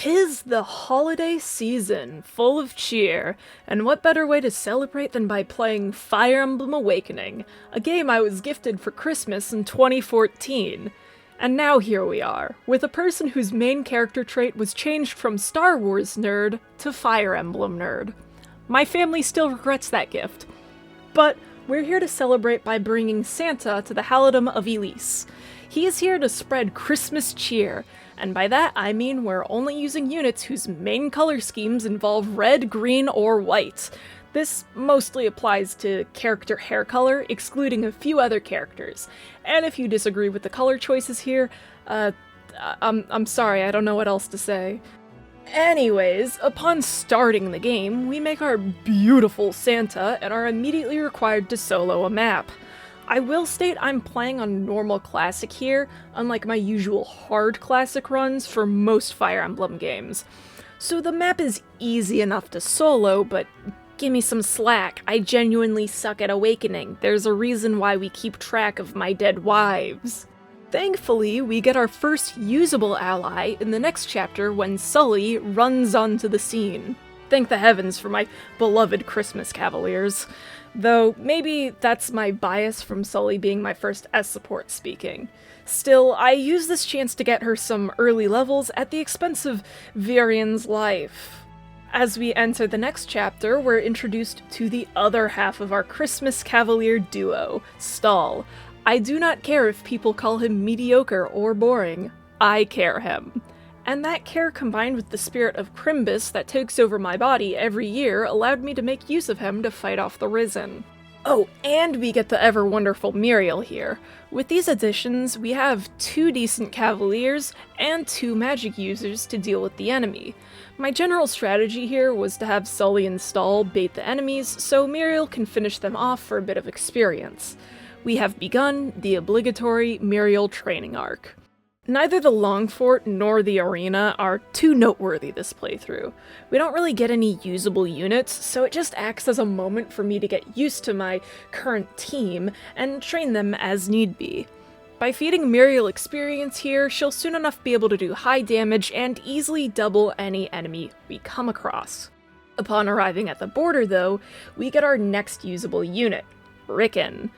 'Tis the holiday season, full of cheer, and what better way to celebrate than by playing Fire Emblem Awakening, a game I was gifted for Christmas in 2014. And now here we are, with a person whose main character trait was changed from Star Wars nerd to Fire Emblem nerd. My family still regrets that gift. But we're here to celebrate by bringing Santa to the Halidom of Ylisse. He is here to spread Christmas cheer, and by that I mean we're only using units whose main color schemes involve red, green, or white. This mostly applies to character hair color, excluding a few other characters. And if you disagree with the color choices here, I'm sorry, I don't know what else to say. Anyways, upon starting the game, we make our beautiful Santa and are immediately required to solo a map. I will state I'm playing on normal classic here, unlike my usual hard classic runs for most Fire Emblem games. So the map is easy enough to solo, but gimme some slack, I genuinely suck at Awakening. There's a reason why we keep track of my dead wives. Thankfully, we get our first usable ally in the next chapter when Sully runs onto the scene. Thank the heavens for my beloved Christmas Cavaliers. Though, maybe that's my bias from Sully being my first S support speaking. Still, I use this chance to get her some early levels at the expense of Varian's life. As we enter the next chapter, we're introduced to the other half of our Christmas Cavalier duo, Stall. I do not care if people call him mediocre or boring. I care him. And that care combined with the spirit of Crimbus that takes over my body every year allowed me to make use of him to fight off the Risen. Oh, and we get the ever-wonderful Muriel here. With these additions, we have 2 decent Cavaliers and 2 magic users to deal with the enemy. My general strategy here was to have Sully and Stall bait the enemies so Muriel can finish them off for a bit of experience. We have begun the obligatory Muriel training arc. Neither the Long Fort nor the arena are too noteworthy this playthrough. We don't really get any usable units, so it just acts as a moment for me to get used to my current team and train them as need be. By feeding Muriel experience here, she'll soon enough be able to do high damage and easily double any enemy we come across. Upon arriving at the border though, we get our next usable unit, Rickon.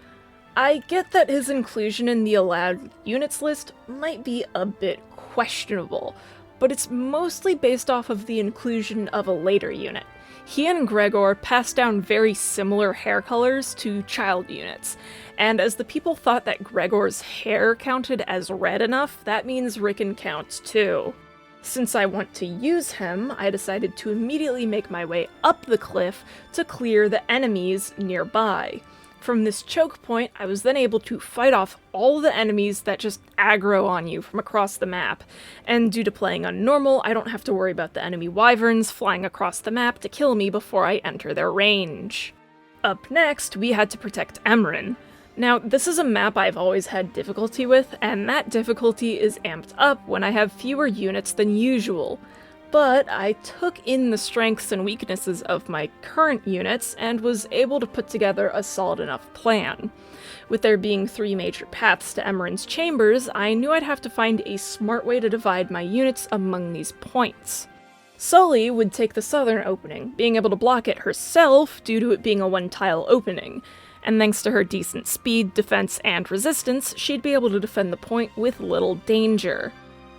I get that his inclusion in the allowed units list might be a bit questionable, but it's mostly based off of the inclusion of a later unit. He and Gregor passed down very similar hair colors to child units, and as the people thought that Gregor's hair counted as red enough, that means Rickon counts too. Since I want to use him, I decided to immediately make my way up the cliff to clear the enemies nearby. From this choke point, I was then able to fight off all the enemies that just aggro on you from across the map, and due to playing on normal, I don't have to worry about the enemy wyverns flying across the map to kill me before I enter their range. Up next, we had to protect Emrin. Now, this is a map I've always had difficulty with, and that difficulty is amped up when I have fewer units than usual. But I took in the strengths and weaknesses of my current units and was able to put together a solid enough plan. With there being 3 major paths to Emrin's chambers, I knew I'd have to find a smart way to divide my units among these points. Sully would take the southern opening, being able to block it herself due to it being a 1-tile opening, and thanks to her decent speed, defense, and resistance, she'd be able to defend the point with little danger.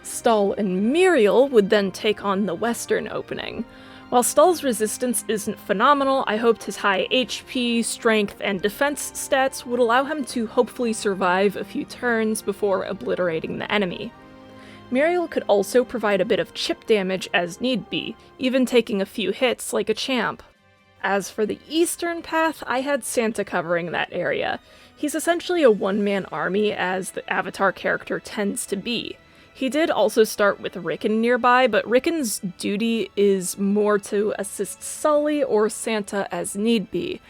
Stall and Muriel would then take on the western opening. While Stall's resistance isn't phenomenal, I hoped his high HP, strength, and defense stats would allow him to hopefully survive a few turns before obliterating the enemy. Muriel could also provide a bit of chip damage as need be, even taking a few hits like a champ. As for the eastern path, I had Santa covering that area. He's essentially a one-man army as the Avatar character tends to be. He did also start with Rickon nearby, but Rickon's duty is more to assist Sully or Santa as need be,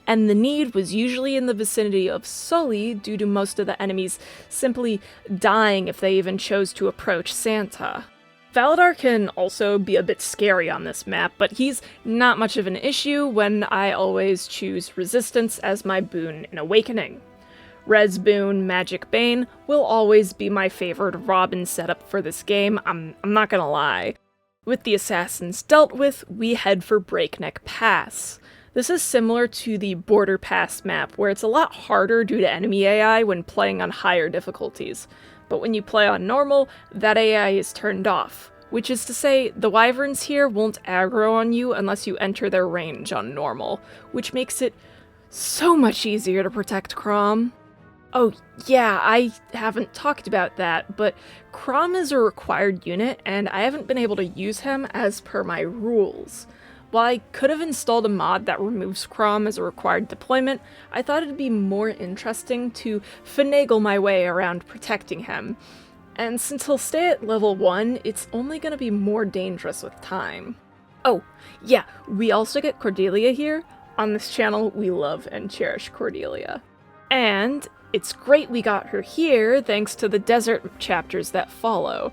and the need was usually in the vicinity of Sully due to most of the enemies simply dying if they even chose to approach Santa. Valhart can also be a bit scary on this map, but he's not much of an issue when I always choose Resistance as my boon in Awakening. Res Boon, Magic Bane will always be my favorite Robin setup for this game, I'm not gonna lie. With the assassins dealt with, we head for Breakneck Pass. This is similar to the Border Pass map, where it's a lot harder due to enemy AI when playing on higher difficulties. But when you play on normal, that AI is turned off, which is to say, the wyverns here won't aggro on you unless you enter their range on normal, which makes it so much easier to protect Crom. Oh yeah, I haven't talked about that, but Crom is a required unit, and I haven't been able to use him as per my rules. While I could have installed a mod that removes Crom as a required deployment, I thought it'd be more interesting to finagle my way around protecting him. And since he'll stay at level 1, it's only going to be more dangerous with time. Oh, yeah, we also get Cordelia here. On this channel, we love and cherish Cordelia. And it's great we got her here thanks to the desert chapters that follow.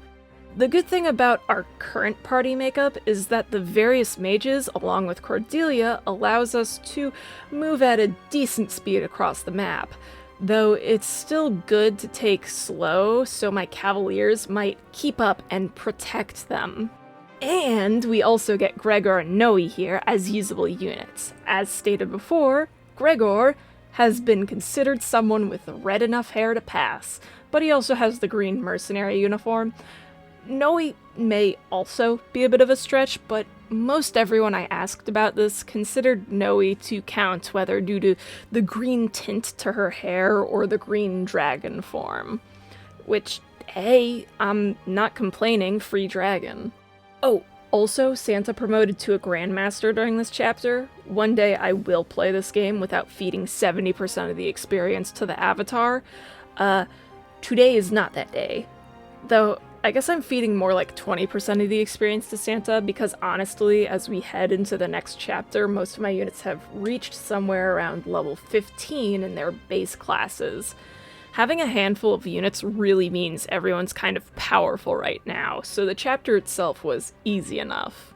The good thing about our current party makeup is that the various mages, along with Cordelia, allows us to move at a decent speed across the map, though it's still good to take slow so my cavaliers might keep up and protect them. And we also get Gregor and Noe here as usable units. As stated before, Gregor has been considered someone with red enough hair to pass, but he also has the green mercenary uniform. Noe may also be a bit of a stretch, but most everyone I asked about this considered Noe to count, whether due to the green tint to her hair or the green dragon form. Which, hey, I'm not complaining, free dragon. Oh, also, Santa promoted to a Grandmaster during this chapter. One day I will play this game without feeding 70% of the experience to the Avatar. Today is not that day. Though, I guess I'm feeding more like 20% of the experience to Santa, because honestly, as we head into the next chapter, most of my units have reached somewhere around level 15 in their base classes. Having a handful of units really means everyone's kind of powerful right now, so the chapter itself was easy enough.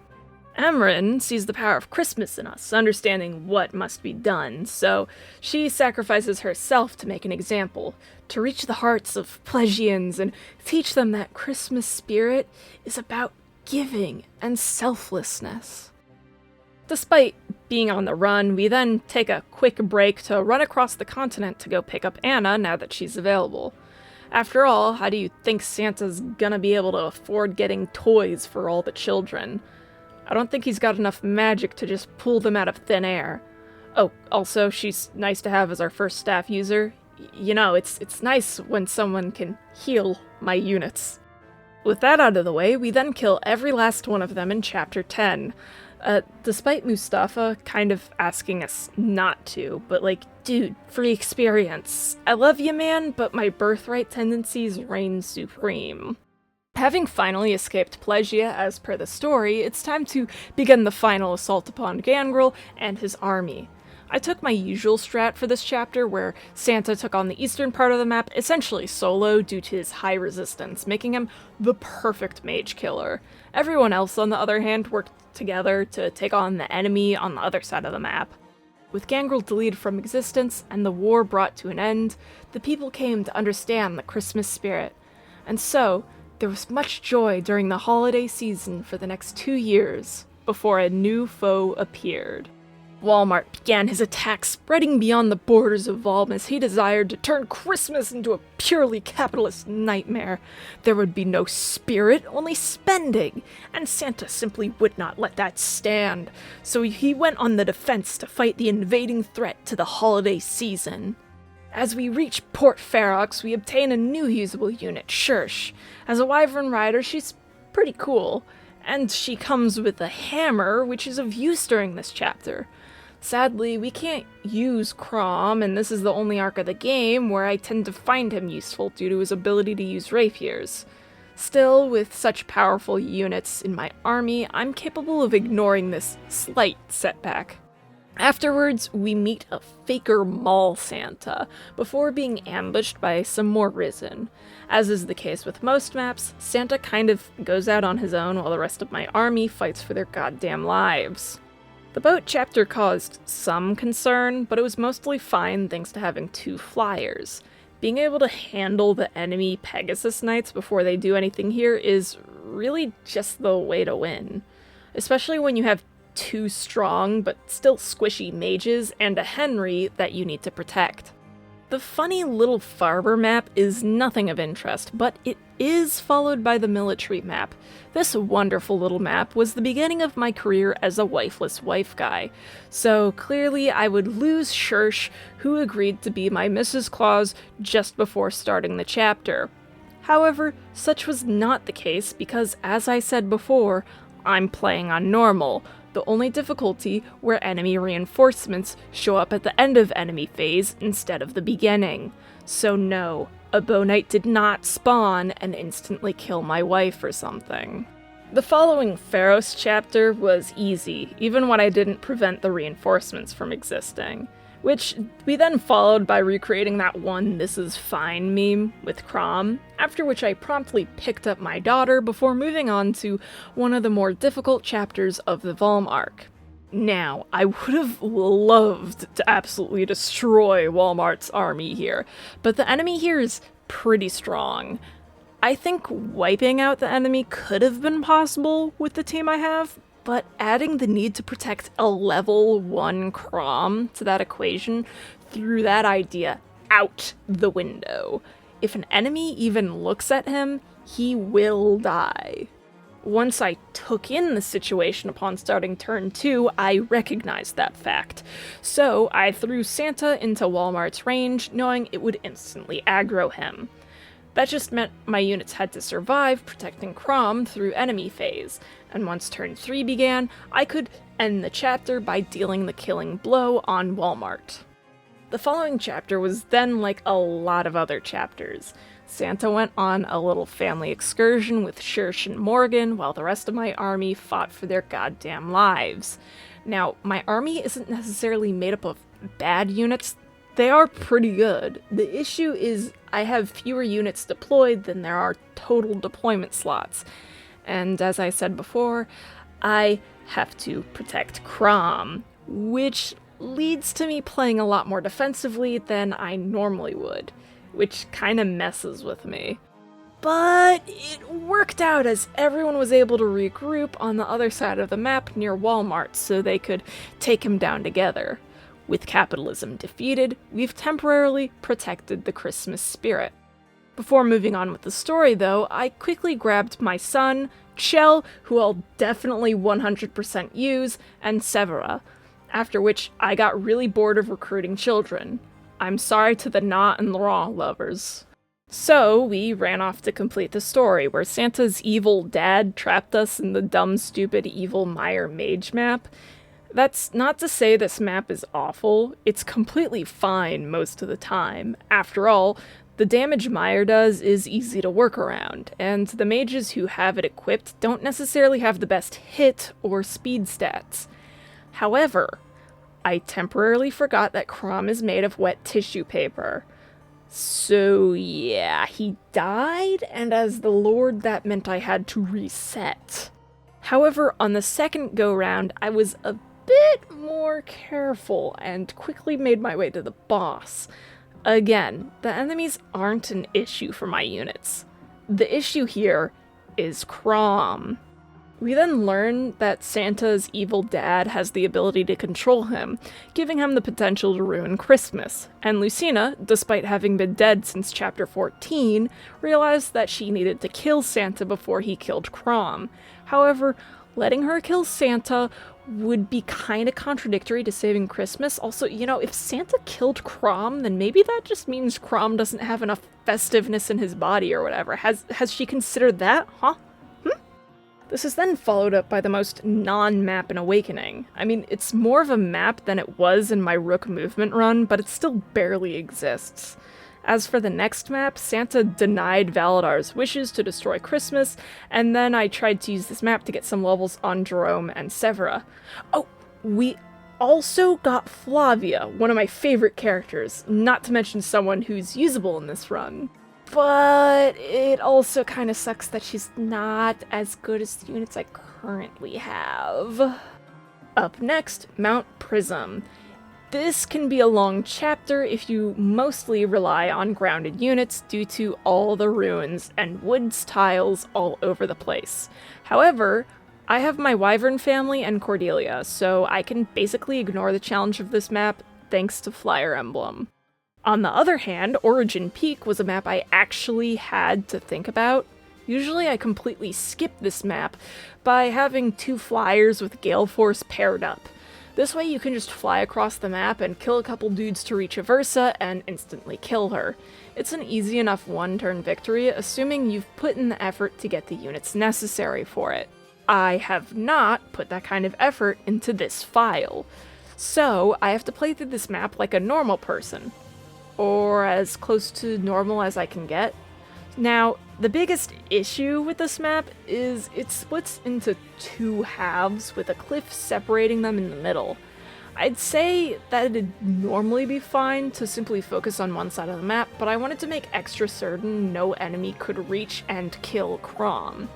Emrin sees the power of Christmas in us, understanding what must be done, so she sacrifices herself to make an example, to reach the hearts of Plegians and teach them that Christmas spirit is about giving and selflessness. Despite being on the run, we then take a quick break to run across the continent to go pick up Anna now that she's available. After all, how do you think Santa's gonna be able to afford getting toys for all the children? I don't think he's got enough magic to just pull them out of thin air. Oh, also, she's nice to have as our first staff user. You know, it's nice when someone can heal my units. With that out of the way, we then kill every last one of them in Chapter 10. Despite Mustafa kind of asking us not to, but like, dude, free experience. I love you, man, but my birthright tendencies reign supreme. Having finally escaped Plegia as per the story, it's time to begin the final assault upon Gangrel and his army. I took my usual strat for this chapter, where Santa took on the eastern part of the map essentially solo due to his high resistance, making him the perfect mage killer. Everyone else, on the other hand, worked together to take on the enemy on the other side of the map. With Gangrel deleted from existence and the war brought to an end, the people came to understand the Christmas spirit. And so, there was much joy during the holiday season for the next 2 years, before a new foe appeared. Walhart began his attack, spreading beyond the borders of Valm as he desired to turn Christmas into a purely capitalist nightmare. There would be no spirit, only spending, and Santa simply would not let that stand, so he went on the defense to fight the invading threat to the holiday season. As we reach Port Ferox, we obtain a new usable unit, Shirsh. As a wyvern rider, she's pretty cool, and she comes with a hammer, which is of use during this chapter. Sadly, we can't use Crom, and this is the only arc of the game where I tend to find him useful due to his ability to use rapiers. Still, with such powerful units in my army, I'm capable of ignoring this slight setback. Afterwards, we meet a faker mall Santa, before being ambushed by some more Risen. As is the case with most maps, Santa kind of goes out on his own while the rest of my army fights for their goddamn lives. The boat chapter caused some concern, but it was mostly fine thanks to having 2 flyers. Being able to handle the enemy Pegasus Knights before they do anything here is really just the way to win. Especially when you have two strong but still squishy mages and a Henry that you need to protect. The funny little farmer map is nothing of interest, but it is followed by the military map. This wonderful little map was the beginning of my career as a wifeless wife guy, so clearly I would lose Shirsh, who agreed to be my Mrs. Claus just before starting the chapter. However, such was not the case because, as I said before, I'm playing on normal, the only difficulty where enemy reinforcements show up at the end of enemy phase instead of the beginning. So no, a bow knight did not spawn and instantly kill my wife or something. The following Pharos chapter was easy, even when I didn't prevent the reinforcements from existing, which we then followed by recreating that one "this is fine" meme with Crom, after which I promptly picked up my daughter before moving on to one of the more difficult chapters of the Valm arc. Now, I would have loved to absolutely destroy Walhart's army here, but the enemy here is pretty strong. I think wiping out the enemy could have been possible with the team I have, but adding the need to protect a level 1 Crom to that equation threw that idea out the window. If an enemy even looks at him, he will die. Once I took in the situation upon starting turn 2, I recognized that fact. So I threw Santa into Walhart's range, knowing it would instantly aggro him. That just meant my units had to survive protecting Crom through enemy phase, and once turn 3 began, I could end the chapter by dealing the killing blow on Walhart. The following chapter was then like a lot of other chapters. Santa went on a little family excursion with Shirsh and Morgan, while the rest of my army fought for their goddamn lives. Now, my army isn't necessarily made up of bad units. They are pretty good. The issue is I have fewer units deployed than there are total deployment slots. And as I said before, I have to protect Crom, which leads to me playing a lot more defensively than I normally would, which kind of messes with me. But it worked out as everyone was able to regroup on the other side of the map near Walhart so they could take him down together. With Capitalism defeated, we've temporarily protected the Christmas spirit. Before moving on with the story, though, I quickly grabbed my son, Chell, who I'll definitely 100% use, and Severa, after which I got really bored of recruiting children. I'm sorry to the Nah and Laurent lovers. So, we ran off to complete the story, where Santa's evil dad trapped us in the dumb, stupid, evil Meyer mage map. That's not to say this map is awful, it's completely fine most of the time. After all, the damage Meyer does is easy to work around, and the mages who have it equipped don't necessarily have the best hit or speed stats. However, I temporarily forgot that Crom is made of wet tissue paper. So yeah, he died, and as the Lord that meant I had to reset. However, on the second go-round, I was a bit more careful and quickly made my way to the boss. Again, the enemies aren't an issue for my units. The issue here is Crom. We then learn that Santa's evil dad has the ability to control him, giving him the potential to ruin Christmas, and Lucina, despite having been dead since chapter 14, realized that she needed to kill Santa before he killed Crom. However, letting her kill Santa would be kind of contradictory to saving Christmas. Also, if Santa killed Crom, then maybe that just means Crom doesn't have enough festiveness in his body or whatever. Has she considered that, huh? This is then followed up by the most non-map in Awakening. I mean, it's more of a map than it was in my Rook movement run, but it still barely exists. As for the next map, Santa denied Valadar's wishes to destroy Christmas, and then I tried to use this map to get some levels on Jerome and Severa. Oh, we also got Flavia, one of my favorite characters, not to mention someone who's usable in this run. But it also kind of sucks that she's not as good as the units I currently have. Up next, Mount Prism. This can be a long chapter if you mostly rely on grounded units due to all the ruins and woods tiles all over the place. However, I have my Wyvern family and Cordelia, so I can basically ignore the challenge of this map thanks to Flyer Emblem. On the other hand, Origin Peak was a map I actually had to think about. Usually I completely skip this map by having 2 flyers with Gale Force paired up. This way you can just fly across the map and kill a couple dudes to reach a Versa and instantly kill her. It's an easy enough one-turn victory, assuming you've put in the effort to get the units necessary for it. I have not put that kind of effort into this file, so I have to play through this map like a normal person. Or as close to normal as I can get. Now, the biggest issue with this map is it splits into 2 halves with a cliff separating them in the middle. I'd say that it'd normally be fine to simply focus on one side of the map, but I wanted to make extra certain no enemy could reach and kill Crom.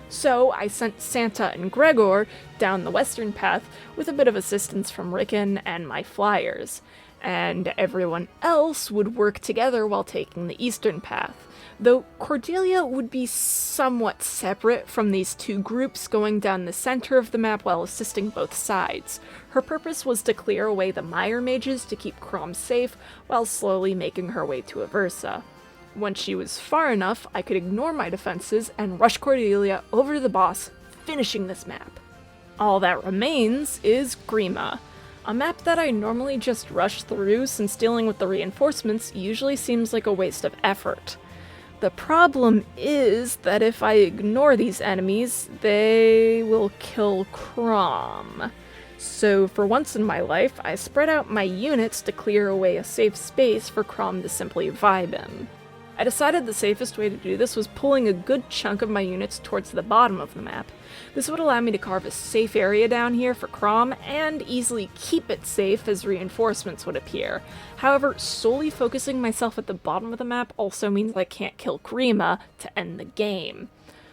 So I sent Santa and Gregor down the western path with a bit of assistance from Rickon and my flyers, and everyone else would work together while taking the eastern path. Though Cordelia would be somewhat separate from these 2 groups, going down the center of the map while assisting both sides. Her purpose was to clear away the Mire mages to keep Crom safe, while slowly making her way to Aversa. Once she was far enough, I could ignore my defenses and rush Cordelia over to the boss, finishing this map. All that remains is Grima, a map that I normally just rush through since dealing with the reinforcements usually seems like a waste of effort. The problem is that if I ignore these enemies, they will kill Crom. So for once in my life, I spread out my units to clear away a safe space for Crom to simply vibe in. I decided the safest way to do this was pulling a good chunk of my units towards the bottom of the map. This would allow me to carve a safe area down here for Crom and easily keep it safe as reinforcements would appear. However, solely focusing myself at the bottom of the map also means I can't kill Grima to end the game.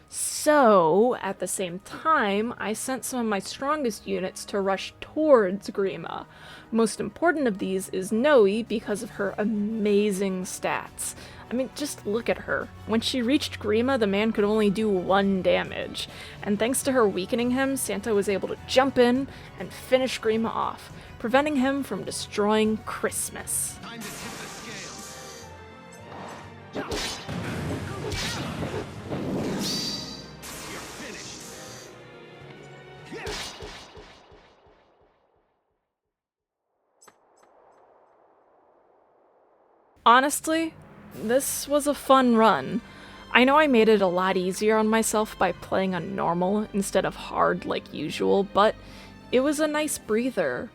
So, at the same time, I sent some of my strongest units to rush towards Grima. Most important of these is Noe because of her amazing stats. I mean, just look at her. When she reached Grima, the man could only do 1 damage, and thanks to her weakening him, Santa was able to jump in and finish Grima off, preventing him from destroying Christmas. Time to tip the scales. You're finished. Honestly, this was a fun run. I know I made it a lot easier on myself by playing on normal instead of hard like usual, but it was a nice breather.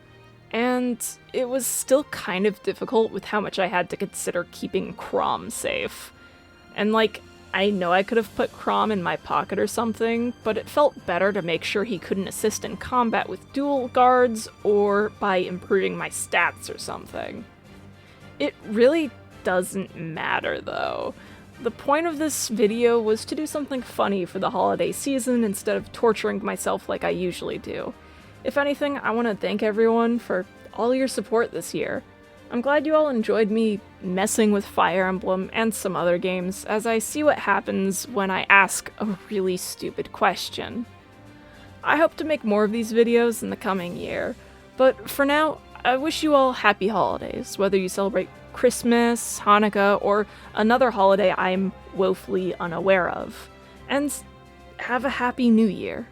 And it was still kind of difficult with how much I had to consider keeping Crom safe. And I know I could have put Crom in my pocket or something, but it felt better to make sure he couldn't assist in combat with dual guards or by improving my stats or something. It really doesn't matter though. The point of this video was to do something funny for the holiday season instead of torturing myself like I usually do. If anything, I want to thank everyone for all your support this year. I'm glad you all enjoyed me messing with Fire Emblem and some other games, as I see what happens when I ask a really stupid question. I hope to make more of these videos in the coming year, but for now, I wish you all happy holidays, whether you celebrate Christmas, Hanukkah, or another holiday I'm woefully unaware of. And have a happy new year.